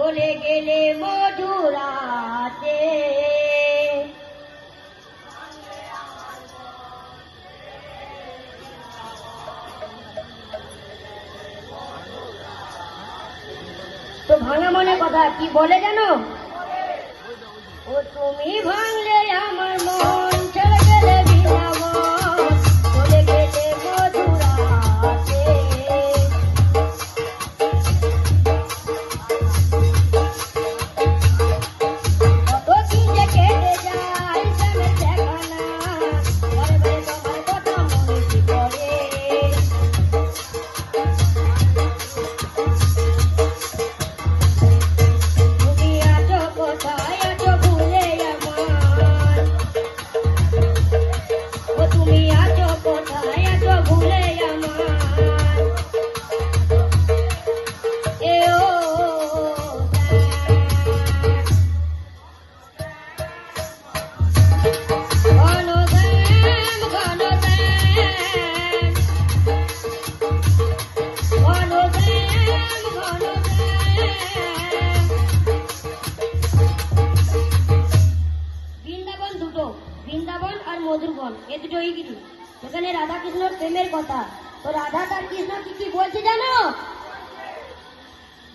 চলে গেলে মধুরাতে। তো ভাঙা মনে কথা কি বলে জানো? ও তুমি ভাঙলে আমার মন, চলে গেলে বৃন্দাবন, চলে গেলে মধুরাতে। কত কি যে কেটে যায় শ্যামের দেখা না, বারে বারে তোমার কথা মনে কি করে। তুমি আছো কোথায়, আছো ভুলে আমার। ও তুমি আছো কোথায়, আছো ভুলে আমার। এ ও ঘন শ্যাম, ঘন শ্যাম, ঘন শ্যাম, ঘন শ্যাম। বৃন্দাবন দুটো, বৃন্দাবন আর মধুরবন, এ দুটোই কিছু এখানে রাধা কৃষ্ণর প্রেমের কথা। তো রাধা তার কৃষ্ণ কি কি বলছে জানো?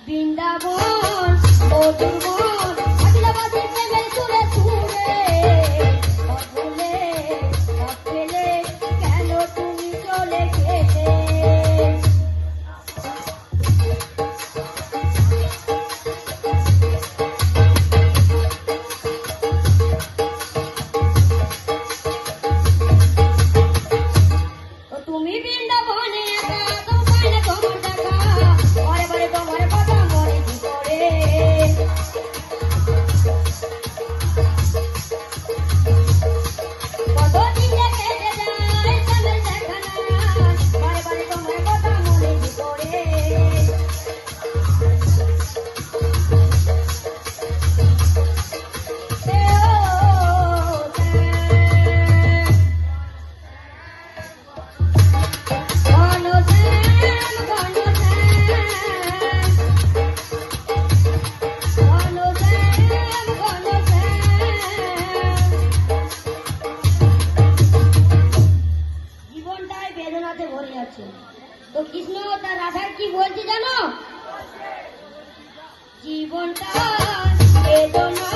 বৃন্দাবন মধুরবন আদিবাসী প্রেমের সুরে সুরে, ভুলে পেলে কেন তুমি চলে গেলে। ও তুমি বৃন্দাবনে একা, তোমায় না তোমার দেখা, বারে বারে তোমার কথা মনে কি করে। কতদিন যে কেটে যায় শ্যামের দেখা না, বারে বারে তোমার কথা মনে কি করে। এ ও ঘন শ্যাম, ঘন শ্যাম, ঘন শ্যাম, ঘন শ্যাম। জীবনটাই বেদনাতে ভরে যাচ্ছে। তো কৃষ্ণ তার রাধার কি বলছে জানো? জীবনটা বেদনা